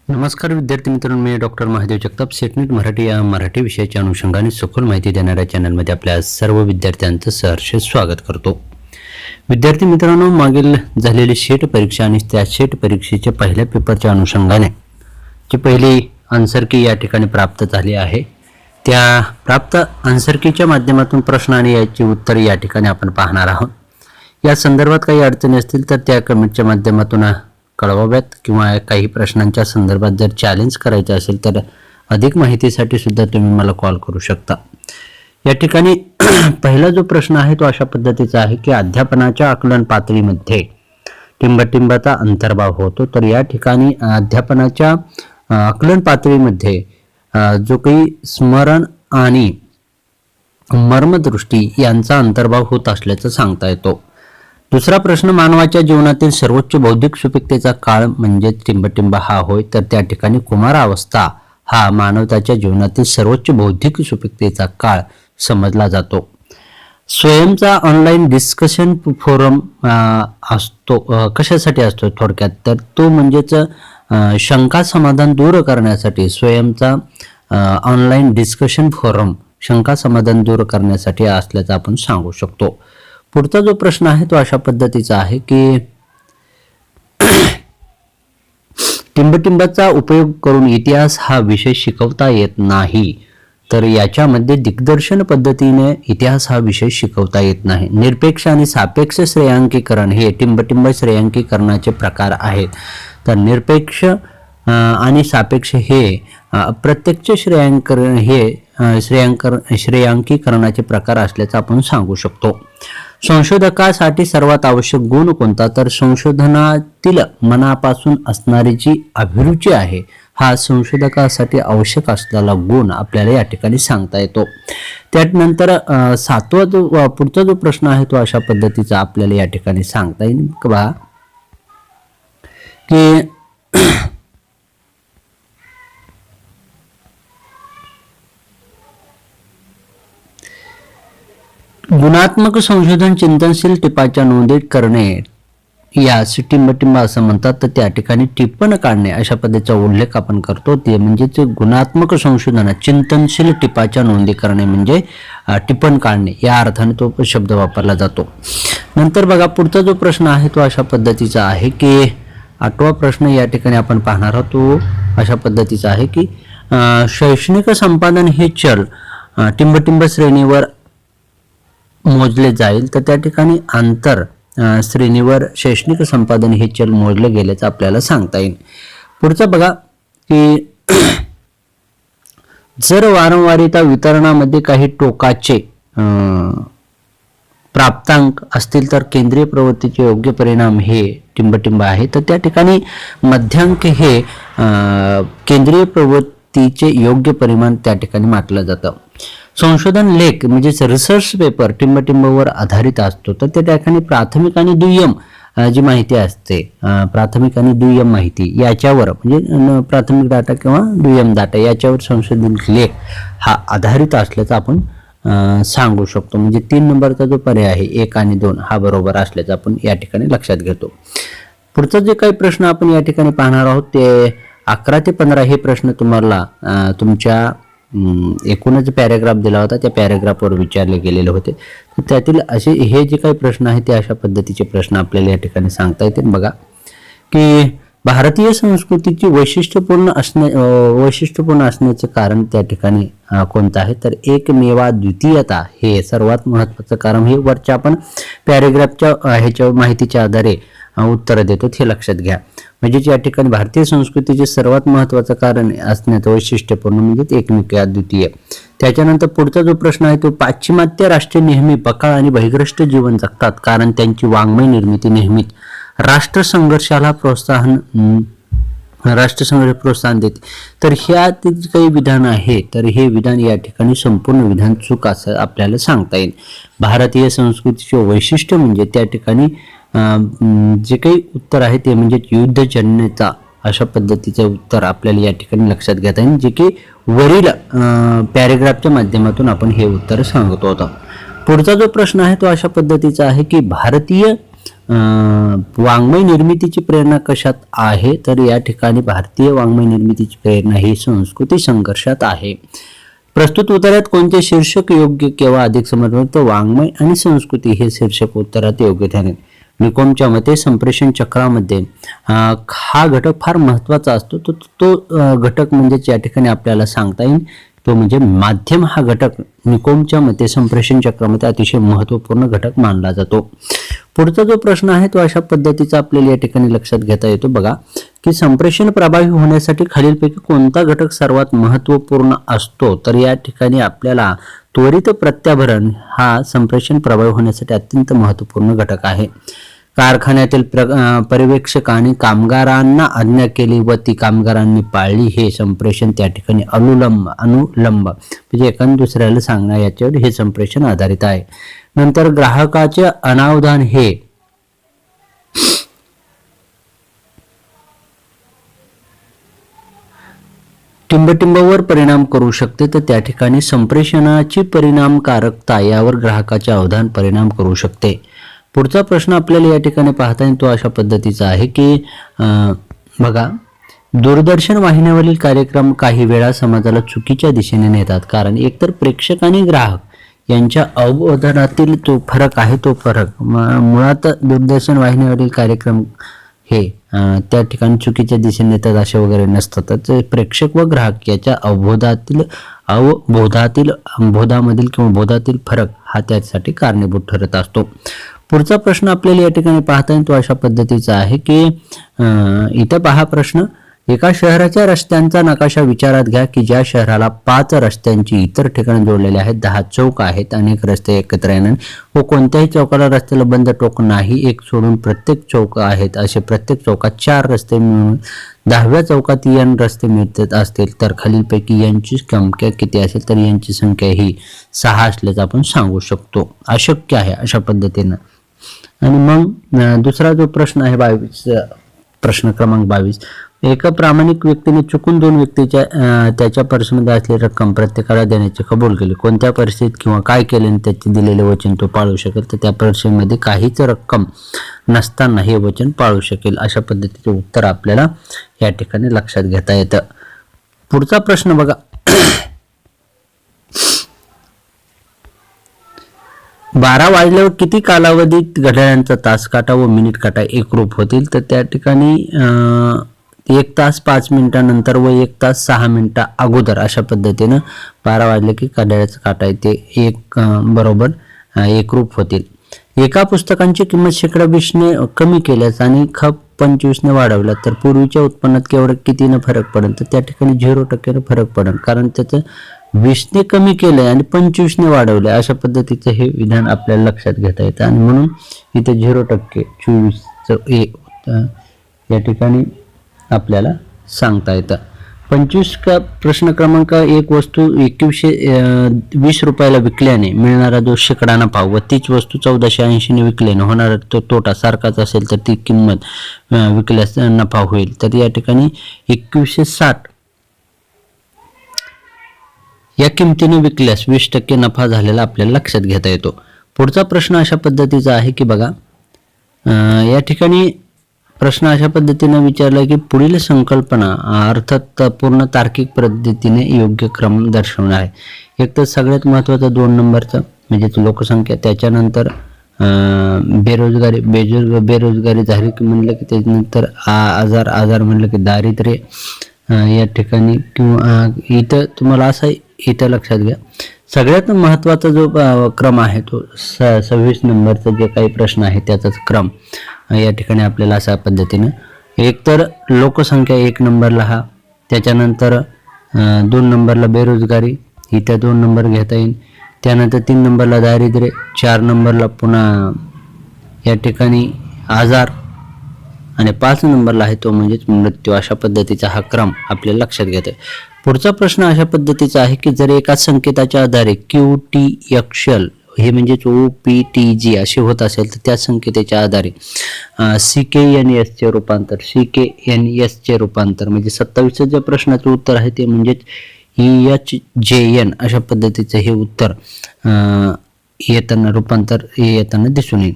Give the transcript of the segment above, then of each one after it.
नमस्कार विद्यार्थी मित्रांनो, मी डॉक्टर महादेव जगताप, सेटनेट मराठी या मराठी विषयाच्या अनुषंगाने सखोल माहिती देणाऱ्या चॅनलमध्ये आपल्या सर्व विद्यार्थ्यांचं सहर्ष स्वागत करतो. विद्यार्थी मित्रांनो, मागील झालेली सेट परीक्षा आणि त्या सेट परीक्षेच्या पहिल्या पेपरच्या अनुषंगाने जी पहिली आन्सर की या ठिकाणी प्राप्त झाली आहे, त्या प्राप्त आन्सर कीच्या माध्यमातून प्रश्न आणि याची उत्तर या ठिकाणी आपण पाहणार आहोत. या संदर्भात काही अडचणी असतील तर त्या कमेंटच्या माध्यमातून कळवाव्यात किंवा काही प्रश्नांच्या संदर्भात जर चॅलेंज करायचं असेल तर अधिक माहितीसाठी सुद्धा तुम्ही मला कॉल करू शकता. या ठिकाणी पहिला जो प्रश्न आहे तो अशा पद्धतीचा आहे की अध्यापनाच्या आकलन पातळीमध्ये टिंबटिंबाचा अंतर्भाव होतो. तर या ठिकाणी अध्यापनाच्या आकलन पातळीमध्ये जो काही स्मरण आणि मर्मदृष्टी यांचा अंतर्भाव होत असल्याचं सांगता येतो. दुसरा प्रश्न, मानवाच्या जीवनातील सर्वोच्च बौद्धिक सुपिकतेचा काळ म्हणजे टिंबटिंबा हा होय. तर त्या ठिकाणी कुमारावस्था हा मानवताच्या जीवनातील सर्वोच्च बौद्धिक सुपिकतेचा काळ समजला जातो. स्वयंचा ऑनलाईन डिस्कशन फोरम असतो, कशासाठी असतो थोडक्यात, तर तो म्हणजेच शंका समाधान दूर करण्यासाठी स्वयंचा ऑनलाईन डिस्कशन फोरम शंका समाधान दूर करण्यासाठी असल्याचं आपण सांगू शकतो. पुढचा जो प्रश्न आहे तो अशा पद्धतीचा आहे की टिंबटिंबाचा उपयोग करून इतिहास हा विषय शिकवता येत नाही. तर याच्यामध्ये दिग्दर्शन पद्धतीने इतिहास हा विषय शिकवता येत नाही. निरपेक्ष आणि सापेक्ष श्रेयांकीकरण हे टिंबटिंब श्रेयांकीकरणाचे प्रकार आहेत. तर निरपेक्ष आणि सापेक्ष हे अप्रत्यक्ष श्रेयांकीकरणाचे प्रकार असल्याचं आपण सांगू शकतो. संशोधकासाठी सर्वात आवश्यक गुण कोणता, तर संशोधनातील मनापासून असणारी जी अभिरुची आहे हा संशोधकासाठी आवश्यक असलेला गुण आपल्याला या ठिकाणी सांगता येतो. त्यानंतर पुढचा जो प्रश्न आहे तो अशा पद्धतीचा आपल्याला या ठिकाणी सांगता येईल बघा की गुणात्मक संशोधन चिंतनशील टिपाच्या नोंदी करणे यास टिंबटिंब असं म्हणतात. तर त्या ठिकाणी टिप्पण काढणे अशा पद्धतीचा उल्लेख आपण करतो. ते म्हणजे गुणात्मक संशोधन चिंतनशील टिपाच्या नोंदी करणे म्हणजे टिप्पण काढणे या अर्थाने तो शब्द वापरला जातो. नंतर बघा पुढचा जो प्रश्न आहे तो अशा पद्धतीचा आहे की 8वा प्रश्न या ठिकाणी आपण पाहणार आहोत. तो अशा पद्धतीचा आहे की शैक्षणिक संपादन हे चल टिंबटिंब श्रेणीवर मोजले जाईल. तर त्या ठिकाणी आंतर श्रेणीवर शैक्षणिक संपादन हे चल मोजले गेल्याचं आपल्याला सांगता येईल. पुढचा बघा की जर वारंवारिता वितरणामध्ये काही टोकाचे प्राप्तांक असतील तर केंद्रीय प्रवृत्तीचे योग्य परिणाम हे टिंबटिंब आहे. तर त्या ठिकाणी मध्यांक हे केंद्रीय प्रवृत्तीचे योग्य परिमाण त्या ठिकाणी मानलं जातं. संशोधन लेख म्हणजेच रिसर्च पेपर टिंबटिंबावर आधारित असतो. तर त्या ठिकाणी प्राथमिक आणि दुय्यम जी माहिती असते, प्राथमिक आणि दुय्यम माहिती याच्यावर म्हणजे प्राथमिक डाटा किंवा दुय्यम डाटा याच्यावर संशोधन लेख हा आधारित असल्याचं आपण सांगू शकतो. म्हणजे 3 नंबरचा जो पर्याय आहे 1 आणि 2 हा बरोबर असल्याचं आपण या ठिकाणी लक्षात घेतो. पुढचा जे काही प्रश्न आपण या ठिकाणी पाहणार आहोत ते 11 ते 15 हे प्रश्न तुम्हाला तुमच्या एकूणच पॅरेग्राफ दिला होता त्या पॅरेग्राफवर विचारले गेलेले होते. तर त्यातील असे हे जे काही प्रश्न आहेत ते अशा पद्धतीचे प्रश्न आपल्याला या ठिकाणी सांगता येतील. बघा की भारतीय संस्कृतीची वैशिष्ट्यपूर्ण असण्याचे कारण त्या ठिकाणी कोणतं आहे, तर एकमेवा द्वितीयता हे सर्वात महत्त्वाचं कारण. हे वरच्या आपण पॅरेग्राफच्या ह्याच्या माहितीच्या आधारे उत्तर देतो हे लक्षात घ्या. म्हणजे या ठिकाणी भारतीय संस्कृतीचे सर्वात महत्त्वाचं कारण असण्याचं वैशिष्ट्यपूर्ण म्हणजे एकमेव अद्वितीय. त्याच्यानंतर पुढचा जो प्रश्न आहे तो पाश्चिमात्य राष्ट्रे नेहमी बकाळ आणि भयग्रस्त जीवन जगतात कारण त्यांची वाङ्मय निर्मिती नेहमीच राष्ट्रसंघर्ष प्रोत्साहन देते. तर ह्या जे काही विधान आहे तर हे विधान या ठिकाणी संपूर्ण विधान चूक असं आपल्याला सांगता येईल. भारतीय संस्कृतीचे वैशिष्ट्य म्हणजे त्या ठिकाणी जे काही उत्तर आहे ते म्हणजे युद्धजन्यता अशा पद्धतीचे उत्तर आपल्याला या ठिकाणी लक्षात घेता येईल, जे की वरील पॅरेग्राफच्या माध्यमातून आपण हे उत्तर सांगतो होतो. पुढचा जो प्रश्न आहे तो अशा पद्धतीचा आहे की भारतीय वाङ्मय निर्मितीची प्रेरणा कशात आहे, तर या ठिकाणी भारतीय वाङ्मय निर्मितीची प्रेरणा ही संस्कृती संघर्षात आहे. प्रस्तुत उत्तरात कोणते शीर्षक योग्य किंवा अधिक समर्पित? वाङ्मय आणि संस्कृती हे शीर्षक उत्तरात योग्य ठरेल. निकोमच्या मते संप्रेषण चक्रामध्ये हा घटक फार महत्वाचा असतो. तो घटक म्हणजे या ठिकाणी आपल्याला सांगता येईल तो म्हणजे माध्यम. हा घटक निकोमच्या मते संप्रेषण चक्रामध्ये अतिशय महत्वपूर्ण घटक मानला जातो. पुढचा जो प्रश्न आहे तो अशा पद्धतीचा आपल्याला या ठिकाणी लक्षात घेता येतो. बघा की संप्रेषण प्रभावी होण्यासाठी खालीलपैकी कोणता घटक सर्वात महत्वपूर्ण असतो, तर या ठिकाणी आपल्याला त्वरित प्रत्याभरण हा संप्रेषण प्रभावी होण्यासाठी अत्यंत महत्वपूर्ण घटक आहे. कारखान्यातील पर्यवेक्षकांनी कामगारांना आज्ञा केली व ती कामगारांनी पाळली हे संप्रेषण त्या ठिकाणी अनुलंब म्हणजे एकाने दुसऱ्याला सांगणं याच्यावर हे संप्रेषण आधारित आहे. नंतर ग्राहकाचे अनावधान हे टिंबटिंबावर परिणाम करू शकते, तर त्या ठिकाणी संप्रेषणाची परिणामकारकता यावर ग्राहकाचे अवधान परिणाम करू शकते. पुढचा प्रश्न आपल्याला या ठिकाणी पाहता येईल तो अशा पद्धतीचा आहे की बघा दूरदर्शन वाहिन्यावरील कार्यक्रम काही वेळा समाजाला चुकीच्या दिशेने नेतात, कारण एकतर प्रेक्षक आणि ग्राहक यांच्या अवबोधनातील जो फरक आहे तो फरक मुळात दूरदर्शन वाहिन्यावरील कार्यक्रम हे त्या ठिकाणी चुकीच्या दिशेने नेतात असे वगैरे नसतात. तर प्रेक्षक व ग्राहक याच्या बोधामधील किंवा बोधातील फरक हा त्यासाठी कारणीभूत ठरत असतो. पुढचा प्रश्न आपल्याला या ठिकाणी पाहता येईल तो अशा पद्धतीचा आहे की इथं पहा प्रश्न, एका शहराच्या रस्त्यांचा नकाशा विचारात घ्या की ज्या शहराला 5 रस्त्यांची इतर ठिकाणी जोडलेले आहेत, 10 चौक आहेत, अनेक रस्ते एकत्र येणार व कोणत्याही चौकाला रस्त्याला बंद टोक नाही, एक सोडून प्रत्येक चौक आहेत, असे प्रत्येक चौकात 4 रस्ते मिळून 10व्या चौकात n रस्ते मिळत असतील तर खालीलपैकी यांची संख्या किती असेल, तर यांची संख्या ही 6 असल्याचं आपण सांगू शकतो. अशक्य आहे अशा पद्धतीनं. आणि मग दुसरा जो प्रश्न आहे 22 प्रश्न क्रमांक 22, एका प्रामाणिक व्यक्तीने चुकून 2 व्यक्तीच्या त्याच्या पर्समध्ये असलेली रक्कम प्रत्येकाला देण्याची कबूल केली. कोणत्या परिस्थितीत किंवा काय केल्याने त्याचे दिलेले वचन तो पाळू शकेल, तर त्या परिस्थितीमध्ये काहीच रक्कम नसताना हे वचन पाळू शकेल. अशा पद्धतीचे उत्तर आपल्याला या ठिकाणी लक्षात घेता येतं. पुढचा प्रश्न बघा 12 वाजल्यावर किती कालावधीत घड्याळांचा तास काटा व मिनिट काटा एकरूप होतील, तर त्या ठिकाणी 1 तास 5 मिनिटानंतर व 1 तास 6 मिनिटा अगोदर अशा पद्धतीनं 12 वाजले की घड्याळाचा काटा ते बरोबर एकरूप होतील. एका पुस्तकांची किंमत 20% कमी केल्यास आणि खप 25ने वाढवला तर पूर्वीच्या उत्पन्नात केवळ कितीनं फरक पडेल, तर त्या ठिकाणी 0% फरक पडेल, कारण त्याचं 20ने कमी केलंय आणि 25ने वाढवलंय. अशा पद्धतीचं हे विधान आपल्याला लक्षात घेता येतं आणि म्हणून इथे 0% 24 या ठिकाणी आपल्याला सांगता येतं. 25 का प्रश्न क्रमांक 1, वस्तू 2120 रुपयाला विकल्याने मिळणारा जो शेकडा नफा व तीच वस्तू 1480ने विकल्याने होणारा तो तोटा सारखाच असेल तर ती किंमत विकल्यास नफा होईल. तर या ठिकाणी 2160 या किमतीने विकल्यास 20% नफा झालेला आपल्याला लक्षात घेता येतो. पुढचा प्रश्न अशा पद्धतीचा आहे की बघा या ठिकाणी प्रश्न अशा पद्धतीने विचारला की पुढील संकल्पना अर्थात पूर्ण तार्किक पद्धतीने योग्य क्रम दर्शवणार आहे. एक तर सगळ्यात महत्त्वाचं 2 नंबरचं म्हणजे लोकसंख्या, त्याच्यानंतर बेरोजगारी झाली की म्हणलं की त्याच्यानंतर आजार म्हणलं की दारिद्र्य या ठिकाणी किंवा इथं तुम्हाला असं इथं लक्षात घ्या सगळ्यात महत्त्वाचा जो क्रम आहे तो 26 नंबरचा जे काही प्रश्न आहे त्याचाच क्रम या ठिकाणी आपल्याला अशा पद्धतीनं एक तर लोकसंख्या 1 नंबरला हा, त्याच्यानंतर 2 नंबरला बेरोजगारी इथं 2 नंबर घेता येईल, त्यानंतर 3 नंबरला दारिद्र्य, 4 नंबरला पुन्हा या ठिकाणी आजार आणि 5 नंबरला आहे तो म्हणजेच मृत्यू. अशा पद्धतीचा हा क्रम आपल्याला लक्षात घेतोय. पुढचा प्रश्न अशा पद्धतीचा आहे की जर एका संकेताच्या आधारे QTXL हे म्हणजेच OPTG असे होत असेल तर त्या संकेताच्या आधारे CKNS चे रूपांतर म्हणजे 27 जे प्रश्नाचं उत्तर आहे ते म्हणजेच EHJN अशा पद्धतीचं हे उत्तर येताना रूपांतर येताना दिसून येईल.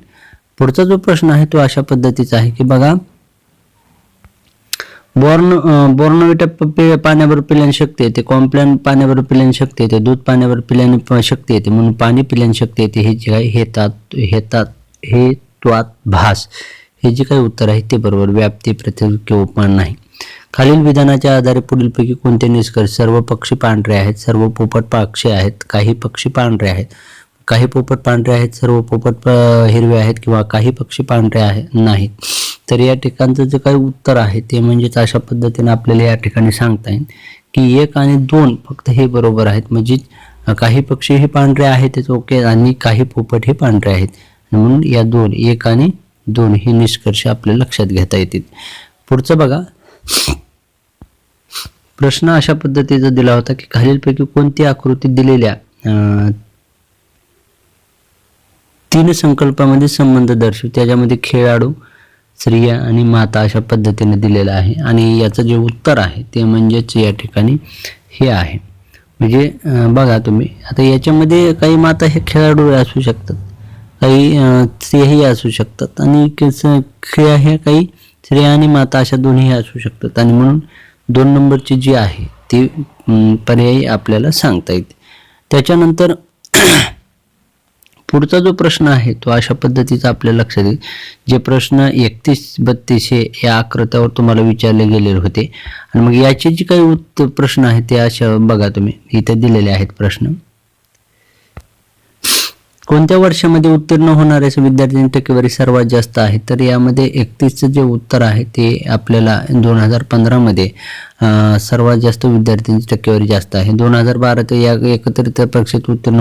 पुढचा जो प्रश्न आहे तो अशा पद्धतीचा आहे की बघा, बॉर्नविटा पाण्यावर पिल्याने शक्ती येते, कॉम्प्लॅन पाण्यावर पिल्याने शक्ती येते, दूध पाण्यावर पिल्याने शक्ती येते, म्हणून पाणी पिल्याने शक्ती येते, हे जे काही हेत्वाभास हे जे काही उत्तर आहे ते बरोबर. व्याप्ती, प्रतीक किंवा उपमान नाही. खालील विधानाच्या आधारे पुढीलपैकी कोणते निष्कर्ष? सर्व पक्षी पांढरे आहेत, सर्व पोपट पक्षी आहेत, काही पक्षी पांढरे आहेत, काही पोपट पांढरे आहेत, सर्व पोपट हिरवे आहेत, किंवा काही पक्षी पांढरे आहेत नाहीत. तर या ठिकाणचं जे काही उत्तर आहे ते म्हणजेच अशा पद्धतीने आपल्याला या ठिकाणी सांगता येईल की 1 आणि 2 फक्त हे बरोबर आहेत. म्हणजे काही पक्षी हे पांढरे आहेत ओके, आणि काही पोपट हे पांढरे आहेत, म्हणून या 1 आणि 2 हे निष्कर्ष आपल्या लक्षात घेता येतील. पुढचं बघा, प्रश्न अशा पद्धतीचा दिला होता की खालीलपैकी कोणती आकृती दिलेल्या 3 संकल्पामध्ये संबंध दर्शवते. त्याच्यामध्ये खेळाडू, स्त्रिया आणि माता अशा पद्धतीने दिलेलं आहे, आणि याचं जे उत्तर आहे ते म्हणजेच या ठिकाणी हे आहे. म्हणजे बघा तुम्ही आता याच्यामध्ये काही माता हे खेळाडू असू शकतात, काही स्त्रियाही असू शकतात, आणि खेळ हे काही स्त्रिया आणि माता अशा दोन्ही असू शकतात, आणि म्हणून 2 नंबरची जी आहे ती पर्यायी आपल्याला सांगता येते. त्याच्यानंतर पुढचा जो प्रश्न आहे तो अशा पद्धतीचा आपल्या लक्षात येईल. जे प्रश्न 31-32 या आकृत्यावर तुम्हाला विचारले गेलेले होते, आणि मग याचे जे काही प्रश्न आहेत ते अशा बघा तुम्ही इथे दिलेले आहेत प्रश्न. कोणत्या वर्षामध्ये उत्तीर्ण होणाऱ्या विद्यार्थ्यांची टक्केवारी सर्वात जास्त आहे? तर यामध्ये 31चं जे उत्तर आहे ते आपल्याला 2015 मध्ये सर्वात जास्त विद्यार्थ्यांची टक्केवारी जास्त आहे. 2012 ते या एकत्रित परीक्षेत उत्तीर्ण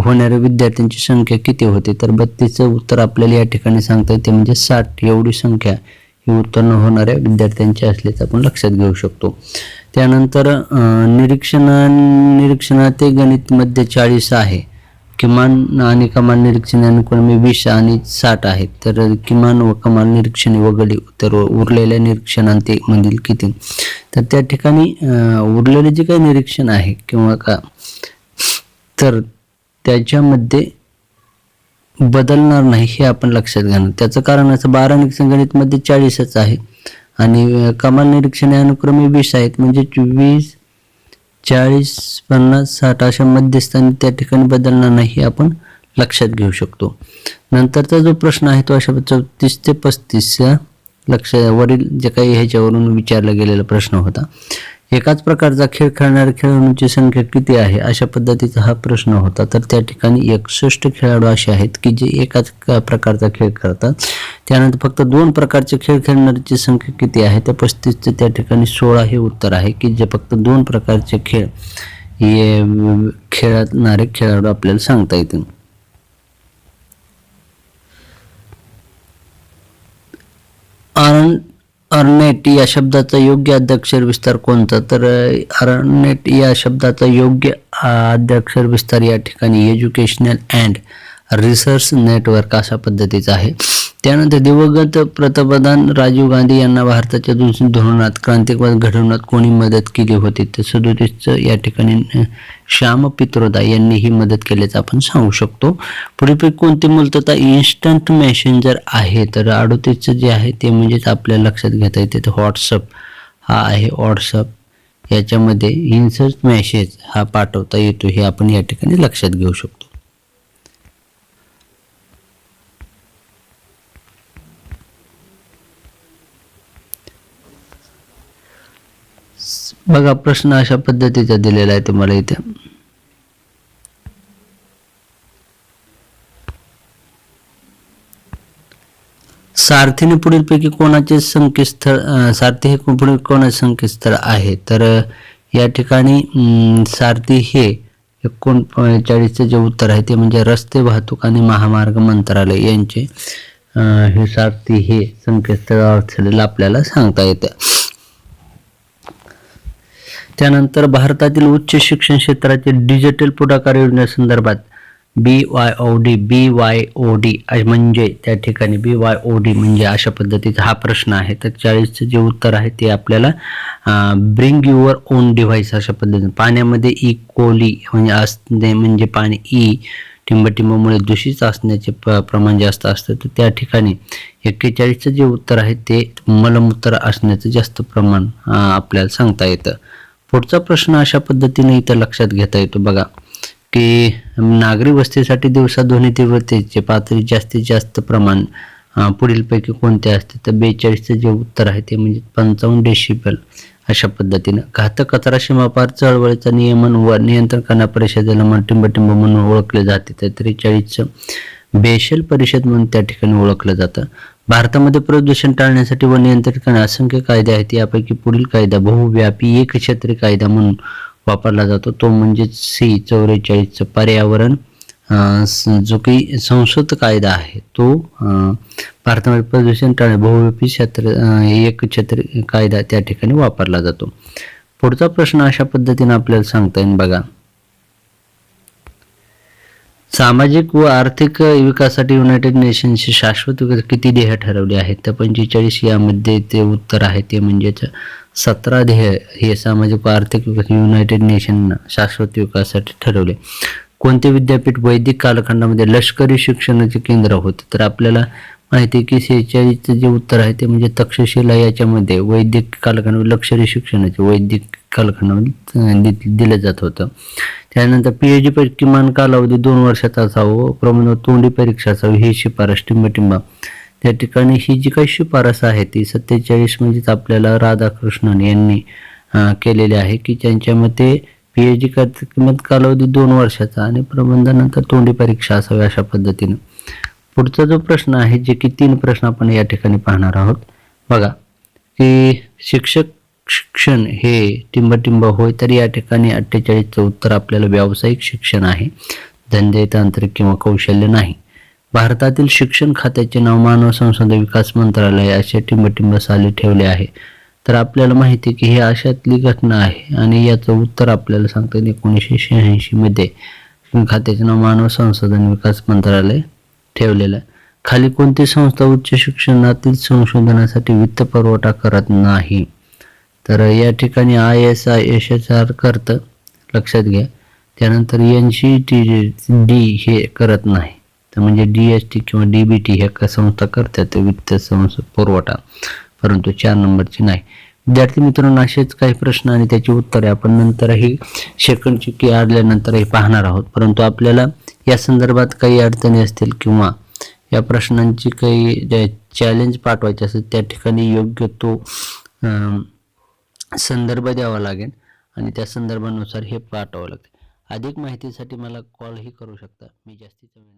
होणाऱ्या विद्यार्थ्यांची संख्या किती होती? तर 32चं उत्तर आपल्याला या ठिकाणी सांगता येते, म्हणजे 60 एवढी संख्या ही उत्तीर्ण होणाऱ्या विद्यार्थ्यांची असल्याचं आपण लक्षात घेऊ शकतो. त्यानंतर निरीक्षणात गणितमध्ये 40 आहे, किमान आणि कमाल निरीक्षण अनुक्रमे 20 आणि 60 आहेत. तर किमान व कमाल निरीक्षणे वगळली तर उरलेल्या निरीक्षणांते मधील किती? तर त्या ठिकाणी उरलेले जे काही निरीक्षण आहे किंवा का तर त्याच्यामध्ये बदलणार नाही हे आपण लक्षात घेणार. त्याचं कारण असं 12 निरीक्षण गणितमध्ये 40च आहे, आणि कमाल निरीक्षणे अनुक्रमे 20 आहेत, म्हणजे 20, 40, 50, 60 अशा मध्यस्थानी त्या ठिकाणी बदलणार नाही हे आपण लक्षात घेऊ शकतो. नंतरचा जो प्रश्न आहे तो अशा 34 ते 35 वरील जे काही ह्याच्यावरून विचारला गेलेला प्रश्न होता. एकाच प्रकारचा खेळ खेळणाऱ्या खेळाडूंची संख्या किती आहे? अशा पद्धतीचा हा प्रश्न होता. तर त्या ठिकाणी 61 खेळाडू असे आहेत की जे एकाच प्रकारचा खेळ खेळतात. त्यानंतर फक्त 2 प्रकारचे खेळ खेळणाऱ्यांची संख्या किती आहे? तर 35 त्या ठिकाणी 16 हे उत्तर आहे की जे फक्त 2 प्रकारचे खेळ हे खेळणारे खेळाडू आपल्याला सांगता येतील. अर्नेट या शब्दाचा योग्य आद्याक्षर विस्तार कोणता? तर अर्नेट या शब्दाचा योग्य आद्याक्षर विस्तार या ठिकाणी एज्युकेशनल अँड रिसर्च नेटवर्क अशा पद्धतीचा आहे. त्यानंतर दिवंगत पंतप्रधान राजीव गांधी यांना भारताच्या धोरणात क्रांतिकारी घडवण्यात कोणी मदत केली होती? तर 37 या ठिकाणी श्याम पित्रोदा यांनी ही मदत केल्याचं आपण सांगू शकतो. पुढे कोणती मूलतः इन्स्टंट मेसेंजर आहे? तर 38 जे आहे ते म्हणजेच आपल्याला लक्षात घेता येते तर व्हॉट्सअप हा आहे. व्हॉट्सअप याच्यामध्ये इन्स्टंट मेसेज हा पाठवता येतो हे आपण या ठिकाणी लक्षात घेऊ शकतो. बघा प्रश्न अशा पद्धतीचा दिलेला आहे तुम्हाला इथे. सारथीने पुढीलपैकी कोणाचे संकेतस्थळ सारथी हे पुढील कोणाचे संकेतस्थळ आहे? तर या ठिकाणी सारथी हे 39 जे उत्तर आहे ते म्हणजे रस्ते वाहतूक आणि महामार्ग मंत्रालय यांचे हे सारथी हे संकेतस्थळ असलेलं आपल्याला सांगता येतं. त्यानंतर भारतातील उच्च शिक्षण क्षेत्राचे डिजिटल पुढाकार योजनेसंदर्भात BYOD म्हणजे त्या ठिकाणी BYOD म्हणजे अशा पद्धतीचा हा प्रश्न आहे. तर 40 जे उत्तर आहे ते आपल्याला ब्रिंग युअर ओन डिव्हाइस अशा पद्धतीने पाण्यामध्ये इकोली म्हणजे असणे म्हणजे पाणी टिंबटिंबामुळे दूषित असण्याचे प्रमाण जास्त असतं, तर त्या ठिकाणी 41चं जे उत्तर आहे ते मलमूत्र असण्याचं जास्त प्रमाण आपल्याला सांगता येतं. पुढचा प्रश्न अशा पद्धतीने इथं लक्षात घेता येतो बघा, की नागरी वस्तीसाठी दिवसा ध्वनी तीव्रतेचे पातळी जास्तीत जास्त प्रमाण पुढीलपैकी कोणते असते, तर 42चं जे उत्तर आहे ते म्हणजे 55 डेसिबल. अशा पद्धतीनं घातक कचरा सीमापार चळवळीचं नियमन व नियंत्रण करणाऱ्या परिषदेला टिंबटिंब म्हणून ओळखले जाते, तर 43चं बेशल परिषद म्हणून त्या ठिकाणी ओळखलं जातं. भारतामध्ये प्रदूषण टाळण्यासाठी व नियंत्रित करण्यासाठी असंख्य कायदे आहेत. यापैकी पुढील कायदा बहुव्यापी एकछत्री कायदा म्हणून वापरला जातो, तो म्हणजे सी 44चं पर्यावरण जो काही संसद कायदा आहे तो भारतामध्ये प्रदूषण टाळणे बहुव्यापी एकछत्री कायदा त्या ठिकाणी वापरला जातो. पुढचा प्रश्न अशा पद्धतीने आपल्याला सांगता येईल बघा, सामाजिक व आर्थिक विकासासाठी युनायटेड नेशन्सचे शाश्वत विकास किती ध्येय ठरवले आहेत, तर 45 यामध्ये ते उत्तर आहे ते म्हणजेच 17 ध्येय हे सामाजिक व आर्थिक विकास युनायटेड नेशन शाश्वत विकासासाठी ठरवले. कोणते विद्यापीठ वैदिक कालखंडामध्ये लष्करी शिक्षणाचे केंद्र होते, तर आपल्याला माहिती आहे की 46चं जे उत्तर आहे ते म्हणजे तक्षशिला याच्यामध्ये वैदिक कालखंडामध्ये लष्करी शिक्षणाचे वैदिक कालखंडामध्ये दिलं जात होतं. त्यानंतर PhD किमान कालावधी 2 वर्षाचा असावं, प्रमाण तोंडी परीक्षा असावी ही शिफारस टिंबटिंबा त्या ठिकाणी ही जी काही शिफारस आहे ती 47 म्हणजेच आपल्याला राधाकृष्णन यांनी केलेली आहे, की त्यांच्या मते PhD किमान कालावधी 2 वर्षाचा आणि प्रबंधानंतर तोंडी परीक्षा असावी अशा पद्धतीने. पुढचा जो प्रश्न आहे, जे की 3 प्रश्न आपण या ठिकाणी पाहणार आहोत बघा, की शिक्षण हे टिंबटिंब होय, तर या ठिकाणी 48चं उत्तर आपल्याला व्यावसायिक शिक्षण आहे, धंदे तांत्रिक किंवा कौशल्य नाही. भारतातील शिक्षण खात्याचे नाव मानव संसाधन विकास मंत्रालय असे टिंबटिंब साली ठेवले आहे, तर आपल्याला माहिती आहे की ही अशातली घटना आहे आणि याचं उत्तर आपल्याला सांगतात 1986 मध्ये खात्याचे नाव मानव संसाधन विकास मंत्रालय ठेवलेलं आहे. खाली कोणती संस्था उच्च शिक्षणातील संशोधनासाठी वित्त पुरवठा करत नाही, तर या ठिकाणी ISISR करतं, लक्षात घ्या. त्यानंतर NCTD हे करत नाही, तर म्हणजे DST किंवा DBT ह्या संस्था करतात वित्त पुरवठा, परंतु 4 नंबरची नाही. विद्यार्थी मित्रांनो, असेच काही प्रश्न आणि त्याची उत्तरे आपण नंतरही सेकंड चिठ्ठी आल्यानंतरही पाहणार आहोत, परंतु आपल्याला या संदर्भात काही अडचणी असतील किंवा या प्रश्नांची काही चॅलेंज पाठवायचे असेल, त्या ठिकाणी योग्य तो संदर्भ द्यावा लागेल आणि त्या संदर्भानुसार हे पाठवावं लागेल. अधिक माहितीसाठी मला कॉलही करू शकता, मी जास्तीचा वेळ